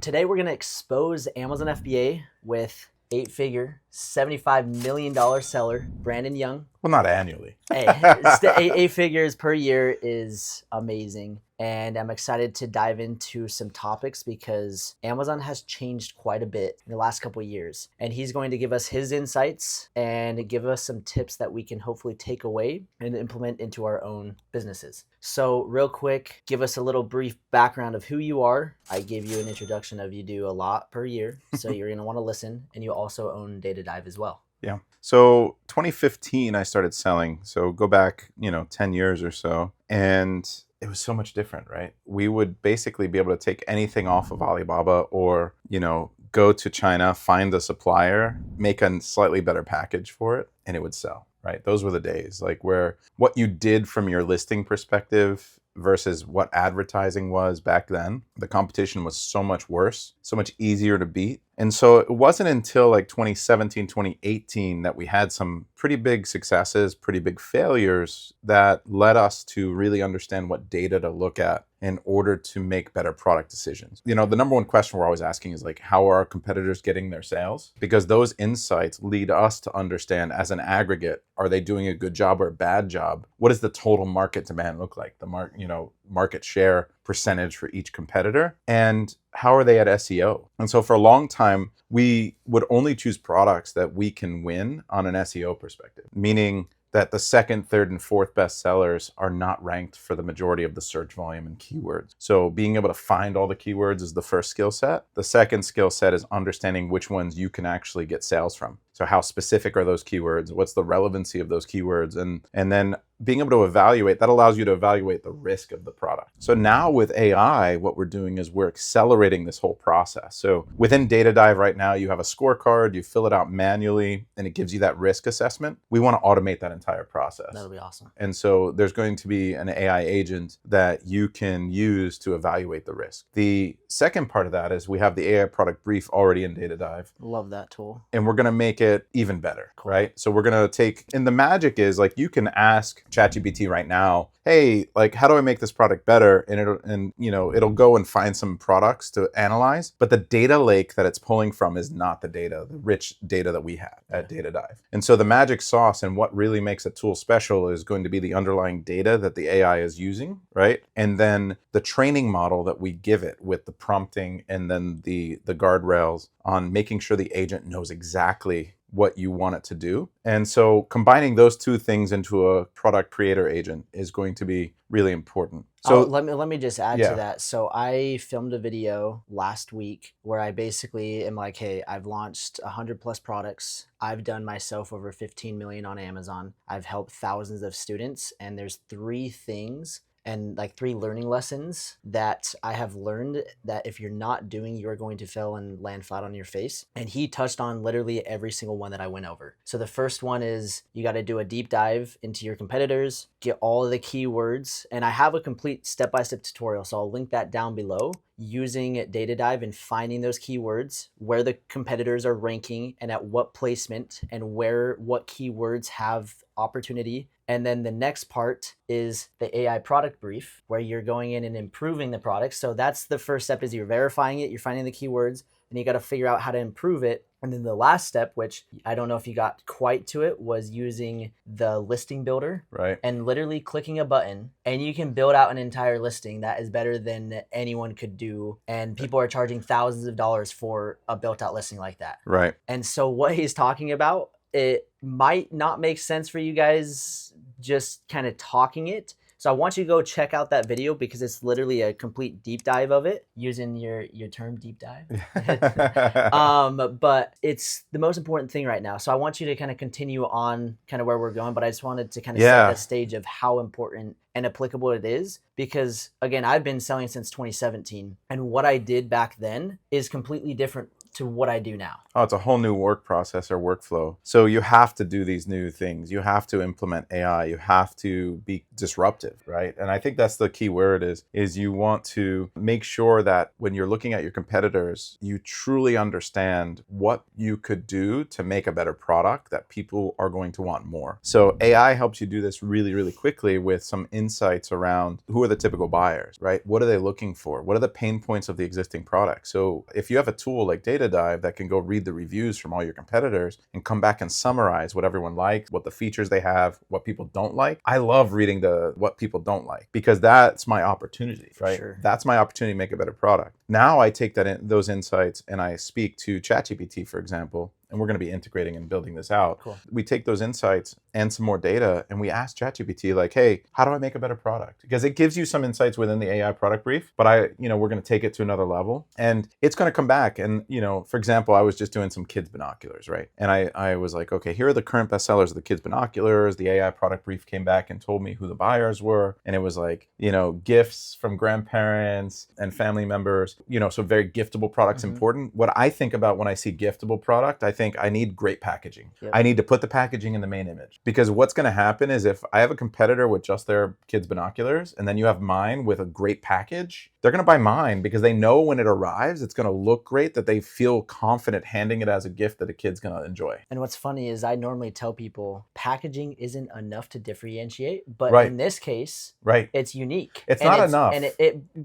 today we're going to expose Amazon FBA with eight-figure, $75 million seller, Brandon Young. Well, not annually. Hey, eight figures per year is amazing. And I'm excited to dive into some topics because Amazon has changed quite a bit in the last couple of years. And he's going to give us his insights and give us some tips that we can hopefully take away and implement into our own businesses. So real quick, give us a little brief background of who you are. I gave you an introduction of you do a lot per year. So you're going to want to listen. And you also own Data Dive as well. Yeah. So 2015, I started selling. So go back, 10 years or so. And it was so much different, right? We would basically be able to take anything off of Alibaba or, go to China, find a supplier, make a slightly better package for it, and it would sell, right? Those were the days, like where what you did from your listing perspective versus what advertising was back then, the competition was so much worse, so much easier to beat. And so it wasn't until like 2017, 2018 that we had some pretty big successes, pretty big failures that led us to really understand what data to look at in order to make better product decisions. The number one question we're always asking is like, how are our competitors getting their sales? Because those insights lead us to understand as an aggregate, are they doing a good job or a bad job? What does the total market demand look like? The market share percentage for each competitor, and how are they at SEO? And so for a long time, we would only choose products that we can win on an SEO perspective, meaning that the second, third, and fourth best sellers are not ranked for the majority of the search volume and keywords. So being able to find all the keywords is the first skill set. The second skill set is understanding which ones you can actually get sales from. So how specific are those keywords? What's the relevancy of those keywords? And then being able to evaluate, that allows you to evaluate the risk of the product. So now with AI, what we're doing is we're accelerating this whole process. So within Data Dive right now, you have a scorecard, you fill it out manually, and it gives you that risk assessment. We want to automate that entire process. That'll be awesome. And so there's going to be an AI agent that you can use to evaluate the risk. The second part of that is we have the AI product brief already in Data Dive. Love that tool. And we're going to make it even better, Cool. right? So we're going to take, and the magic is like you can ask ChatGPT right now, hey, like how do I make this product better? And it'll go and find some products to analyze, but the data lake that it's pulling from is not the rich data that we have at Data Dive. And so the magic sauce and what really makes a tool special is going to be the underlying data that the AI is using, right? And then the training model that we give it with the prompting and then the guardrails on making sure the agent knows exactly what you want it to do. And so combining those two things into a product creator agent is going to be really important. So let me just add to that. So I filmed a video last week where I basically am like, hey, I've launched 100 plus products. I've done myself over 15 million on Amazon. I've helped thousands of students, and there's three things and like three learning lessons that I have learned that if you're not doing, you're going to fail and land flat on your face. And he touched on literally every single one that I went over. So the first one is you got to do a deep dive into your competitors, get all of the keywords. And I have a complete step-by-step tutorial, so I'll link that down below, using Data Dive and finding those keywords, where the competitors are ranking and at what placement and what keywords have opportunity. And then the next part is the AI product brief, where you're going in and improving the product. So that's the first step, is you're verifying it, you're finding the keywords, and you got to figure out how to improve it. And then the last step, which I don't know if you got quite to it, was using the listing builder, right, and literally clicking a button, and you can build out an entire listing that is better than anyone could do. And people are charging thousands of dollars for a built out listing like that. Right. And so what he's talking about, it might not make sense for you guys just kind of talking it. So I want you to go check out that video because it's literally a complete deep dive of it, using your term deep dive. But it's the most important thing right now. So I want you to kind of continue on kind of where we're going, but I just wanted to kind of set the stage of how important and applicable it is, because again, I've been selling since 2017, and what I did back then is completely different to what I do now. Oh, it's a whole new work process or workflow. So you have to do these new things. You have to implement AI. You have to be disruptive, right? And I think that's the key word is you want to make sure that when you're looking at your competitors, you truly understand what you could do to make a better product that people are going to want more. So AI helps you do this really, really quickly with some insights around who are the typical buyers, right? What are they looking for? What are the pain points of the existing product? So if you have a tool like Data Dive that can go read the reviews from all your competitors and come back and summarize what everyone likes, what the features they have, what people don't like. I love reading what people don't like because that's my opportunity, right? Sure. That's my opportunity to make a better product. Now I take those insights and I speak to ChatGPT, for example, and we're going to be integrating and building this out. Cool. We take those insights and some more data and we ask ChatGPT like, hey, how do I make a better product? Because it gives you some insights within the AI product brief, but we're going to take it to another level and it's going to come back. And, for example, I was just doing some kids binoculars, right? And I was like, okay, here are the current bestsellers of the kids binoculars. The AI product brief came back and told me who the buyers were. And it was like, gifts from grandparents and family members, so very giftable products important. What I think about when I see giftable product, I think I need great packaging. Yep. I need to put the packaging in the main image because what's going to happen is if I have a competitor with just their kids binoculars and then you have mine with a great package, they're going to buy mine because they know when it arrives, it's going to look great, that they feel confident handing it as a gift that a kid's going to enjoy. And what's funny is I normally tell people packaging isn't enough to differentiate, but Right. in this case, Right. it's unique. It's not enough.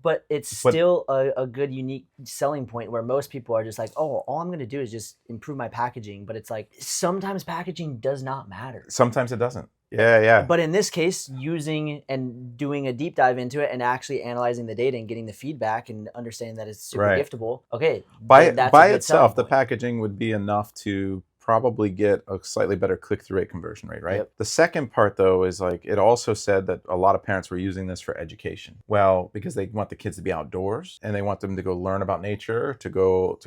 But it's still a good unique selling point where most people are just like, oh, all I'm going to do is just improve my packaging. But it's like sometimes packaging does not matter. Sometimes it doesn't. Yeah. But in this case, using and doing a deep dive into it and actually analyzing the data and getting the feedback and understanding that it's super Right. giftable. Okay. By that's a good selling itself, the point. packaging would be enough to probably get a slightly better click-through rate conversion rate, right? Yep. The second part though is like it also said that a lot of parents were using this for education. Well, because they want the kids to be outdoors and they want them to go learn about nature, to go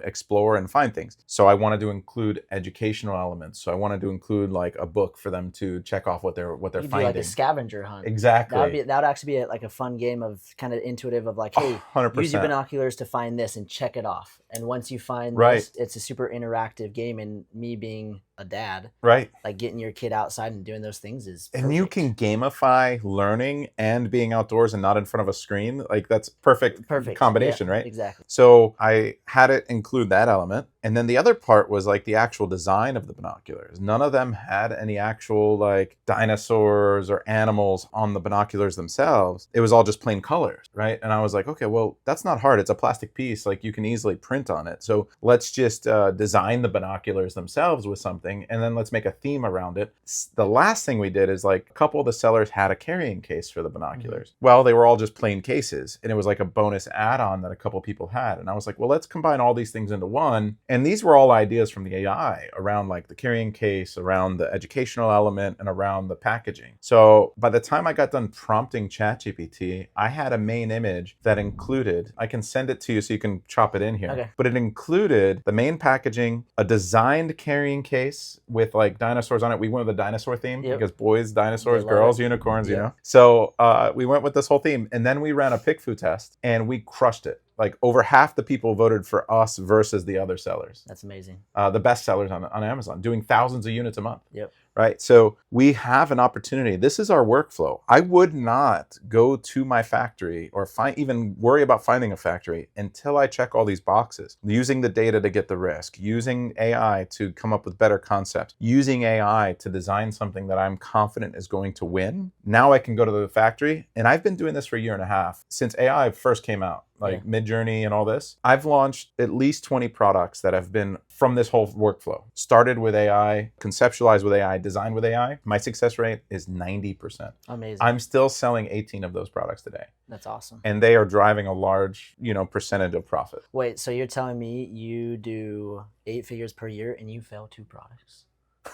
explore and find things. So I wanted to include educational elements. So I wanted to include like a book for them to check off what they're You could do finding. like a scavenger hunt. Exactly. That would actually be like a fun game of kind of intuitive of like, hey, 100%. use your binoculars to find this and check it off. And once you find Right. this, it's a super interactive game. And me being a dad, Right. like getting your kid outside and doing those things is perfect. And you can gamify learning and being outdoors and not in front of a screen. Like that's perfect combination, Yeah, right? Exactly. So I had it include that element. And then the other part was like the actual design of the binoculars. None of them had any actual like dinosaurs or animals on the binoculars themselves. It was all just plain colors, right? And I was like, okay, well, that's not hard. It's a plastic piece. Like you can easily print on it. So let's just design the binoculars themselves with something. And then let's make a theme around it. The last thing we did is like a couple of the sellers had a carrying case for the binoculars. Well, they were all just plain cases. And it was like a bonus add-on that a couple of people had. And I was like, well, let's combine all these things into one. And these were all ideas from the AI around like the carrying case, around the educational element, and around the packaging. So by the time I got done prompting ChatGPT, I had a main image that included, I can send it to you so you can chop it in here. Okay. But it included the main packaging, a designed carrying case with like dinosaurs on it. We went with a dinosaur theme because boys, dinosaurs, girls, unicorns, you know. So we went with this whole theme. And then we ran a PickFu test and we crushed it. Like over half the people voted for us versus the other sellers. That's amazing. The best sellers on Amazon, doing thousands of units a month. Yep. Right. So we have an opportunity. This is our workflow. I would not go to my factory or even worry about finding a factory until I check all these boxes, using the data to get the risk, using AI to come up with better concepts, using AI to design something that I'm confident is going to win. Now I can go to the factory. And I've been doing this for a year and a half since AI first came out. Like Midjourney and all this. I've launched at least 20 products that have been from this whole workflow. Started with AI, conceptualized with AI, designed with AI. My success rate is 90%. Amazing. I'm still selling 18 of those products today. That's awesome. And they are driving a large, percentage of profit. Wait, so you're telling me you do 8 figures per year and you fail 2 products?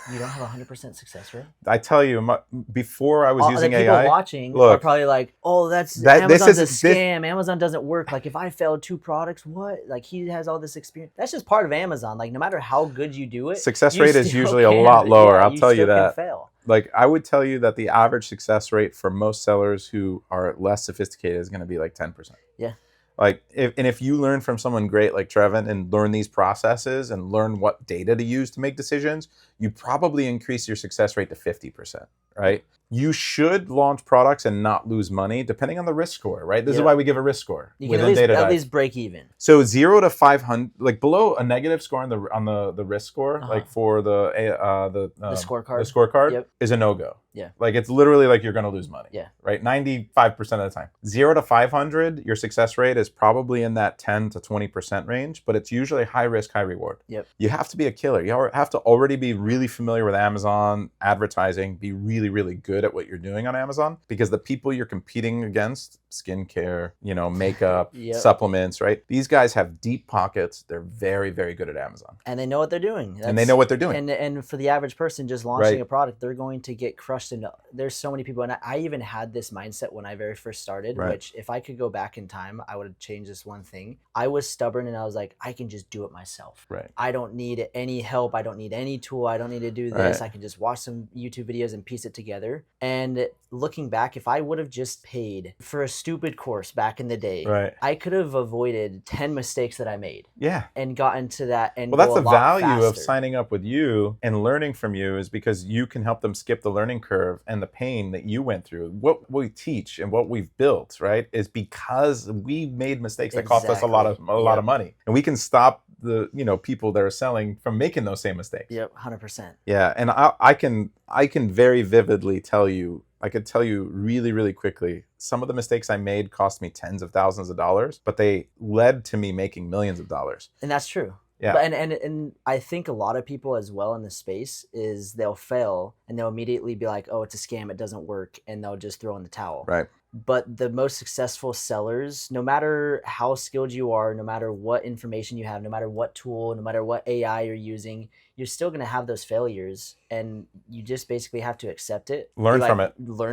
You don't have 100% success rate? I tell you, before I was using the people AI, watching are probably like, "Oh, Amazon's a scam. Amazon doesn't work. Like, if I failed 2 products, what? Like, he has all this experience." That's just part of Amazon. Like, no matter how good you do it, success rate is usually a lot lower. I'll tell you that. Fail. Like, I would tell you that the average success rate for most sellers who are less sophisticated is going to be like 10%. Yeah. Like, if you learn from someone great like Trevin and learn these processes and learn what data to use to make decisions, you probably increase your success rate to 50%, right? You should launch products and not lose money depending on the risk score, right? This is why we give a risk score you can within at least break even. So 0 to 500, like below a negative score on the risk score, like for the scorecard, is a no-go. Yeah. Like it's literally like you're going to lose money. Yeah. Right. 95% of the time. 0 to 500, your success rate is probably in that 10 to 20% range, but it's usually high risk, high reward. Yep. You have to be a killer. You have to already be really familiar with Amazon advertising, be really, really good at what you're doing on Amazon, because the people you're competing against, skincare, makeup, supplements, right? These guys have deep pockets. They're very, very good at Amazon. And they know what they're doing. And for the average person just launching a product, they're going to get crushed. And there's so many people. And I even had this mindset when I very first started, which if I could go back in time, I would have changed this one thing. I was stubborn and I was like, I can just do it myself. Right. I don't need any help. I don't need any tool. I don't need to do this. I can just watch some YouTube videos and piece it together. And looking back, if I would have just paid for a stupid course back in the day, I could have avoided 10 mistakes that I made. Yeah. And gotten to that. And that's the value of signing up with you and learning from you, is because you can help them skip the learning curve and the pain that you went through. What we teach and what we've built, right, is because we made mistakes that cost us a lot of money, and we can stop the people that are selling from making those same mistakes. Yep, 100%. Yeah, and I can very vividly tell you. I could tell you really, really quickly, some of the mistakes I made cost me tens of thousands of dollars, but they led to me making millions of dollars. And that's true. Yeah. But, and I think a lot of people as well in the space is they'll fail and they'll immediately be like, oh, it's a scam, it doesn't work, and they'll just throw in the towel. Right. But the most successful sellers, no matter how skilled you are, no matter what information you have, no matter what tool, no matter what AI you're using, you're still going to have those failures. And you just basically have to accept it. Learn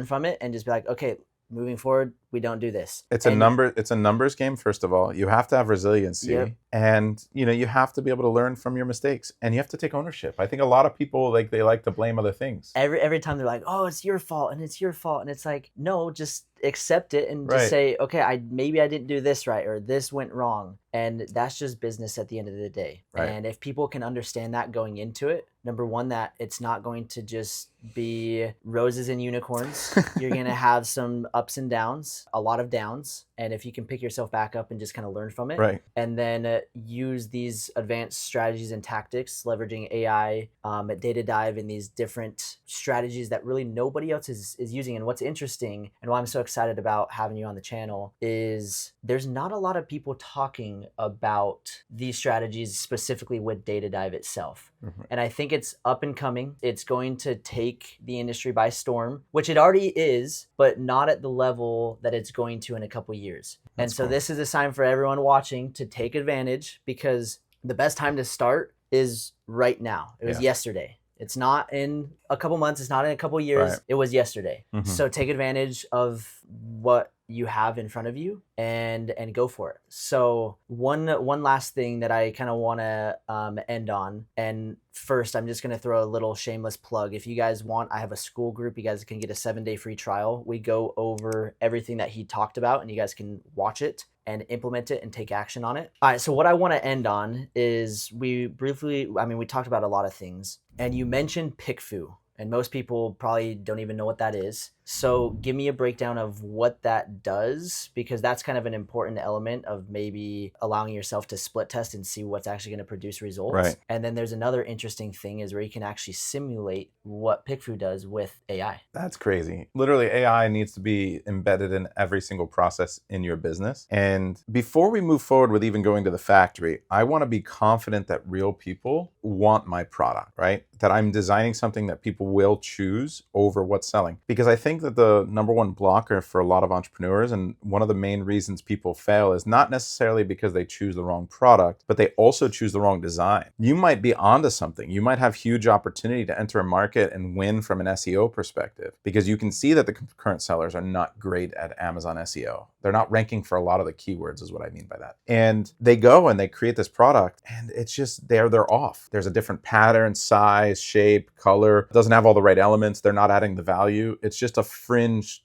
from it and just be like, okay, moving forward, we don't do this. It's a numbers game, first of all. You have to have resiliency. And you have to be able to learn from your mistakes, and you have to take ownership. I think a lot of people they like to blame other things. Every time they're like, oh, it's your fault, and it's your fault. And it's like, no, just accept it and just say, okay, maybe I didn't do this right, or this went wrong. And that's just business at the end of the day. Right. And if people can understand that going into it, number one, that it's not going to just be roses and unicorns. You're going to have some ups and downs, a lot of downs. And if you can pick yourself back up and just kind of learn from it, and then use these advanced strategies and tactics, leveraging AI, data dive, and these different strategies that really nobody else is using. And what's interesting, and why I'm so excited about having you on the channel, is there's not a lot of people talking about these strategies specifically with data dive itself. Mm-hmm. And I think it's up and coming. It's going to take the industry by storm, which it already is, but not at the level that it's going to in a couple years. And so this is a sign for everyone watching to take advantage, because the best time to start is right now. It was yesterday. It's not in a couple months. It's not in a couple years. It was yesterday. Mm-hmm. So take advantage of what you have in front of you and go for it. So one last thing that I kind of want to end on. And first, I'm just going to throw a little shameless plug. If you guys want, I have a school group. You guys can get a 7-day free trial. We go over everything that he talked about, and you guys can watch it and implement it and take action on it. All right, so what I want to end on is we talked about a lot of things, and you mentioned PickFu, and most people probably don't even know what that is. So give me a breakdown of what that does, because that's kind of an important element of maybe allowing yourself to split test and see what's actually going to produce results. Right. And then there's another interesting thing is where you can actually simulate what PickFu does with AI. That's crazy. Literally, AI needs to be embedded in every single process in your business. And before we move forward with even going to the factory, I want to be confident that real people want my product, right? That I'm designing something that people will choose over what's selling. Because I think that the number one blocker for a lot of entrepreneurs, and one of the main reasons people fail, is not necessarily because they choose the wrong product, but they also choose the wrong design. You might be onto something. You might have huge opportunity to enter a market and win from an SEO perspective, because you can see that the current sellers are not great at Amazon SEO. They're not ranking for a lot of the keywords, is what I mean by that. And they go and they create this product, and it's just they're off. There's a different pattern, size, shape, color. It doesn't have all the right elements. They're not adding the value. It's just a fringe,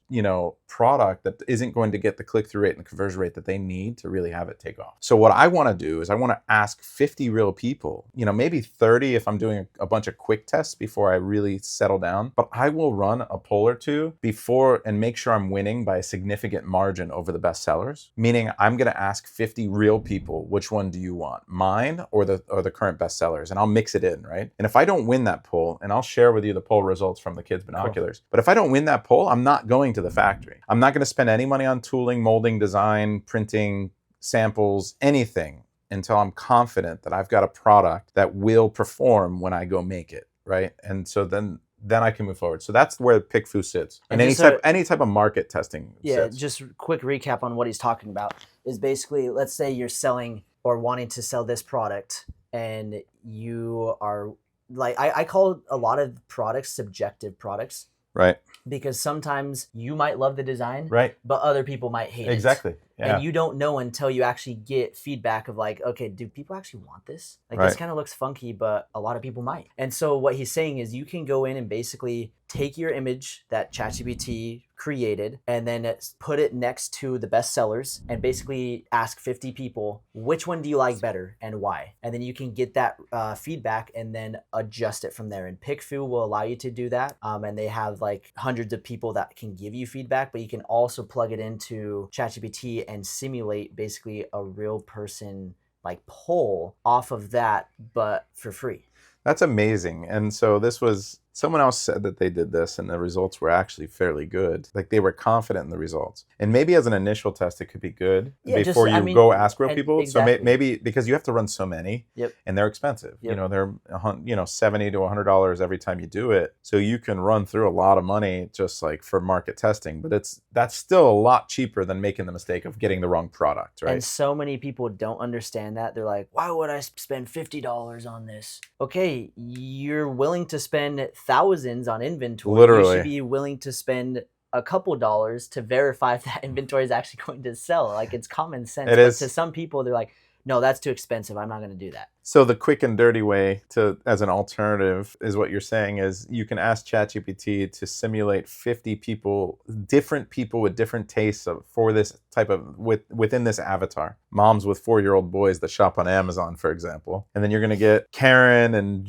product that isn't going to get the click-through rate and the conversion rate that they need to really have it take off. So what I want to do is I want to ask 50 real people, maybe 30 if I'm doing a bunch of quick tests before I really settle down, but I will run a poll or two before and make sure I'm winning by a significant margin over the best sellers. Meaning I'm going to ask 50 real people, which one do you want? Mine or the current best sellers? And I'll mix it in, right? And if I don't win that poll, and I'll share with you the poll results from the kids' binoculars, cool. But if I don't win that poll, I'm not going to the factory. I'm not going to spend any money on tooling, molding, design, printing, samples, anything until I'm confident that I've got a product that will perform when I go make it, right? And so then I can move forward. So that's where PickFu sits. And any type of market testing sits. Just quick recap on what he's talking about is basically, let's say you're selling or wanting to sell this product and you are like, I call a lot of products subjective products. Right. Because sometimes you might love the design, right, but other people might hate it. Exactly. Yeah. And you don't know until you actually get feedback of like, okay, do people actually want this? Like right. This kind of looks funky, but a lot of people might. And so what he's saying is you can go in and basically take your image that ChatGPT created and then put it next to the best sellers and basically ask 50 people, which one do you like better and why? And then you can get that feedback and then adjust it from there. And PickFu will allow you to do that. And they have like hundreds of people that can give you feedback, but you can also plug it into ChatGPT and simulate basically a real person like poll off of that, but for free. That's amazing. And so this was, someone else said that they did this and the results were actually fairly good. Like they were confident in the results. And maybe as an initial test, it could be good before you go ask real people. Exactly. So maybe because you have to run so many and they're expensive. Yep. They're $70 to $100 every time you do it. So you can run through a lot of money just like for market testing, but that's still a lot cheaper than making the mistake of getting the wrong product, right? And so many people don't understand that. They're like, why would I spend $50 on this? Okay, you're willing to spend thousands on inventory. Literally. You should be willing to spend a couple dollars to verify if that inventory is actually going to sell. Like it's common sense. It is. To some people, they're like, no, that's too expensive. I'm not going to do that. So the quick and dirty way as an alternative is what you're saying is you can ask ChatGPT to simulate 50 people, different people with different tastes for this type of, within this avatar. Moms with 4-year-old boys that shop on Amazon, for example. And then you're going to get Karen and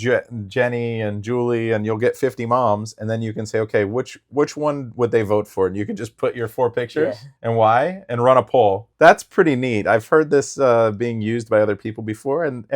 Jenny and Julie, and you'll get 50 moms. And then you can say, okay, which one would they vote for? And you can just put your 4 pictures and why, and run a poll. That's pretty neat. I've heard this being used by other people before. And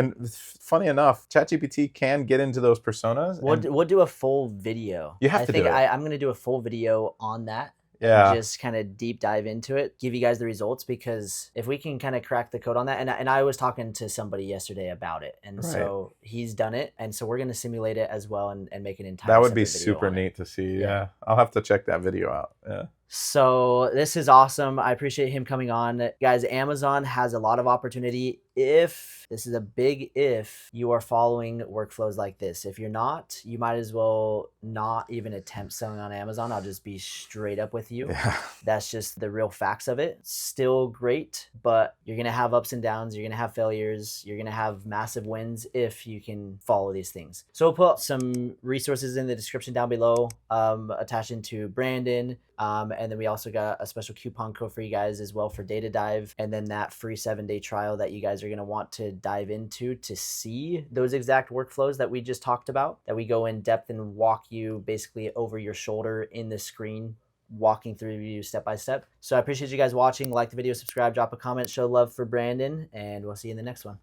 funny enough, ChatGPT can get into those personas. We'll do a full video. You have to do it. I'm going to do a full video on that. Yeah. And just kind of deep dive into it, give you guys the results, because if we can kind of crack the code on that, and I was talking to somebody yesterday about it, and so he's done it, and so we're going to simulate it as well and make an entire That would be super neat to see. Yeah. I'll have to check that video out. Yeah. So this is awesome. I appreciate him coming on. Guys, Amazon has a lot of opportunity if, this is a big if, you are following workflows like this. If you're not, you might as well not even attempt selling on Amazon. I'll just be straight up with you. Yeah. That's just the real facts of it. Still great, but you're going to have ups and downs. You're going to have failures. You're going to have massive wins if you can follow these things. So we'll put some resources in the description down below, attached into Brandon. And then we also got a special coupon code for you guys as well for Data Dive. And then that free 7-day trial that you guys are going to want to dive into to see those exact workflows that we just talked about, that we go in depth and walk you basically over your shoulder in the screen, walking through you step by step. So I appreciate you guys watching. Like the video, subscribe, drop a comment, show love for Brandon, and we'll see you in the next one.